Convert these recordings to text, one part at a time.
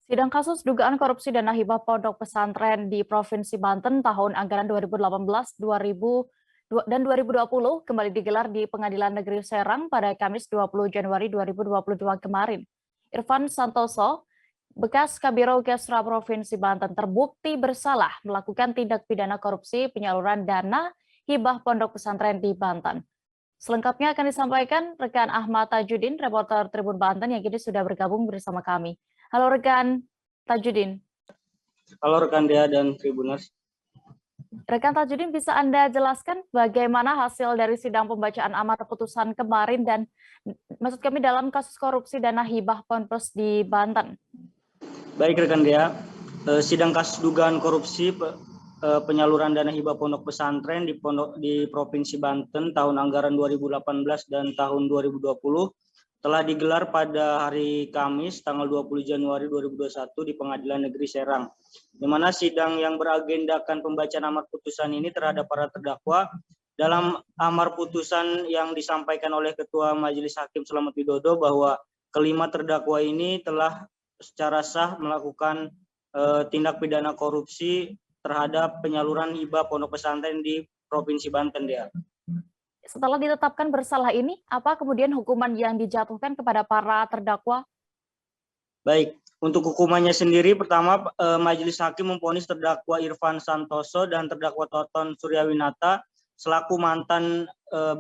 Sidang kasus dugaan korupsi dana hibah pondok pesantren di Provinsi Banten tahun anggaran 2018, 2000, dan 2020 kembali digelar di Pengadilan Negeri Serang pada Kamis 20 Januari 2022 kemarin. Irfan Santoso, bekas Kabiro Kesra Provinsi Banten, terbukti bersalah melakukan tindak pidana korupsi penyaluran dana hibah pondok pesantren di Banten. Selengkapnya akan disampaikan rekan Ahmad Tajudin, reporter Tribun Banten yang kini sudah bergabung bersama kami. Halo rekan Tajudin. Halo rekan Dea dan Tribuners. Rekan Tajudin, bisa Anda jelaskan bagaimana hasil dari sidang pembacaan amar putusan kemarin dan maksud kami dalam kasus korupsi dana hibah Ponpes di Banten? Baik rekan Dea, sidang kasus dugaan korupsi penyaluran dana hibah pondok pesantren di Provinsi Banten tahun anggaran 2018 dan tahun 2020 telah digelar pada hari Kamis tanggal 20 Januari 2021 di Pengadilan Negeri Serang, di mana sidang yang beragendakan pembacaan amar putusan ini terhadap para terdakwa. Dalam amar putusan yang disampaikan oleh Ketua Majelis Hakim Selamat Widodo bahwa kelima terdakwa ini telah secara sah melakukan tindak pidana korupsi terhadap penyaluran hibah pondok pesantren di Provinsi Banten, Dea. Setelah ditetapkan bersalah ini, apa kemudian hukuman yang dijatuhkan kepada para terdakwa? Baik, untuk hukumannya sendiri, pertama Majelis Hakim memvonis terdakwa Irfan Santoso dan terdakwa Toton Suryawinata selaku mantan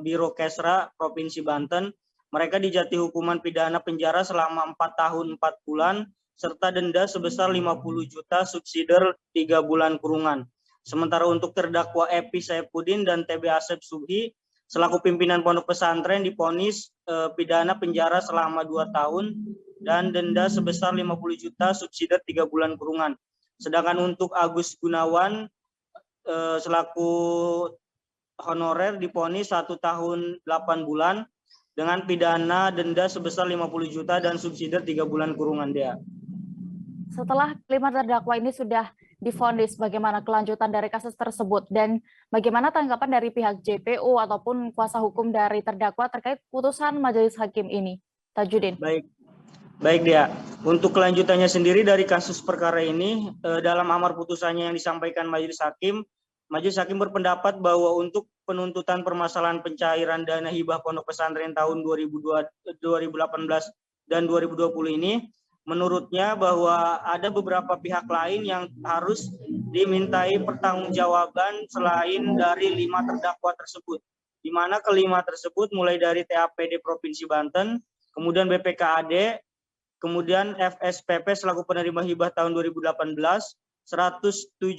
Biro Kesra Provinsi Banten. Mereka dijatuhi hukuman pidana penjara selama 4 tahun 4 bulan serta denda sebesar 50 juta subsidiar 3 bulan kurungan. Sementara untuk terdakwa Epi Saifuddin dan TB Asep Subhi selaku pimpinan pondok pesantren divonis pidana penjara selama 2 tahun dan denda sebesar 50 juta subsidiar 3 bulan kurungan. Sedangkan untuk Agus Gunawan selaku honorer divonis 1 tahun 8 bulan dengan pidana denda sebesar 50 juta dan subsidiar 3 bulan kurungan, Dea. Setelah kelima terdakwa ini sudah divonis, bagaimana kelanjutan dari kasus tersebut dan bagaimana tanggapan dari pihak JPU ataupun kuasa hukum dari terdakwa terkait putusan Majelis Hakim ini? Tajudin. Baik Dea, untuk kelanjutannya sendiri dari kasus perkara ini, dalam amar putusannya yang disampaikan Majelis Hakim berpendapat bahwa untuk penuntutan permasalahan pencairan dana hibah pondok pesantren tahun 2018 dan 2020 ini, menurutnya bahwa ada beberapa pihak lain yang harus dimintai pertanggungjawaban selain dari 5 terdakwa tersebut, di mana kelima tersebut mulai dari TAPD Provinsi Banten, kemudian BPKAD, kemudian FSPP selaku penerima hibah tahun 2018, 172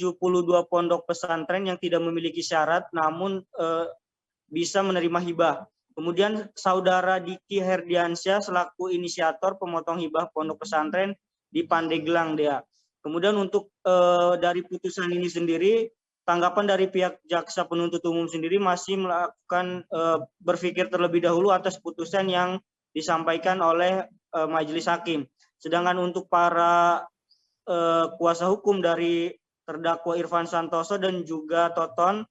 pondok pesantren yang tidak memiliki syarat namun bisa menerima hibah. Kemudian saudara Diki Herdiansyah selaku inisiator pemotong hibah pondok pesantren di Pandeglang, Dea. Kemudian untuk dari putusan ini sendiri, tanggapan dari pihak jaksa penuntut umum sendiri masih melakukan berpikir terlebih dahulu atas putusan yang disampaikan oleh Majelis Hakim. Sedangkan untuk para kuasa hukum dari terdakwa Irfan Santoso dan juga Toton,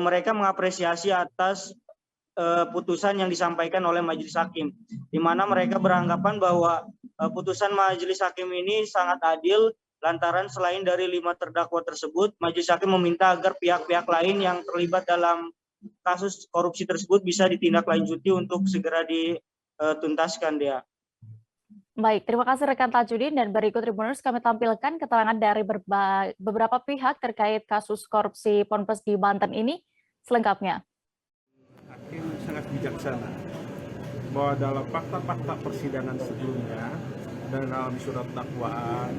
mereka mengapresiasi atas putusan yang disampaikan oleh Majelis Hakim, di mana mereka beranggapan bahwa putusan Majelis Hakim ini sangat adil lantaran selain dari 5 terdakwa tersebut, Majelis Hakim meminta agar pihak-pihak lain yang terlibat dalam kasus korupsi tersebut bisa ditindaklanjuti untuk segera dituntaskan, Dea. Baik, terima kasih rekan Tajudin, dan berikut Tribuners kami tampilkan keterangan dari beberapa pihak terkait kasus korupsi Ponpes di Banten ini selengkapnya. Hakim sangat bijaksana bahwa dalam fakta-fakta persidangan sebelumnya dan dalam surat dakwaan,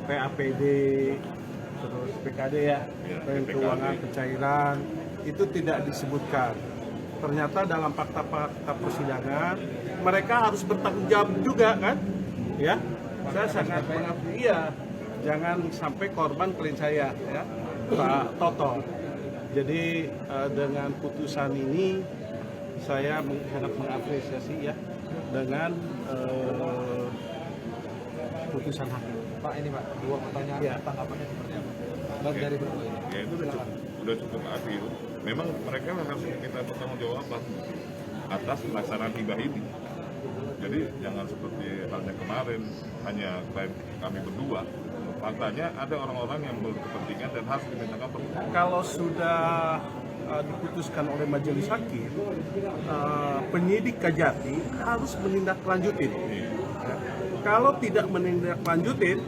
PAPD, terus PKD dan keuangan pencairan itu tidak disebutkan. Ternyata dalam fakta-fakta persidangan mereka harus bertanggung jawab juga, kan? Ya, saya sangat mengakui, ya, jangan sampai korban klien saya, ya, Pak Toto. Jadi dengan putusan ini saya sangat mengapresiasi, ya, dengan putusan hakim. Pak, ini Pak, 2 pertanyaan, ya. Tanggapannya seperti apa? Bagi dari berdua ini. Ya, itu udah cukup adil. Memang mereka harus kita pertanggungjawaban atas pelaksanaan hibah ini. Jadi jangan seperti halnya kemarin hanya klien kami berdua. Faktanya ada orang-orang yang berkepentingan dan harus dimintakan pertanggung. Kalau sudah diputuskan oleh majelis hakim, penyidik Kajati harus menindaklanjutin. Ya. Kalau tidak menindaklanjutin,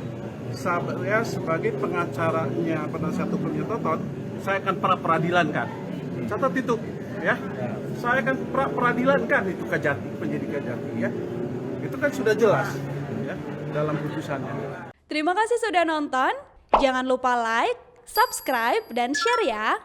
saya sebagai pengacaranya penasihat hukumnya Toton, saya akan pra-peradilankan. Catat itu, ya. Saya akan pra-peradilankan itu Kajati, penyidik Kajati, ya. Itu kan sudah jelas, ya, dalam putusannya. Terima kasih sudah nonton. Jangan lupa like, subscribe, dan share ya.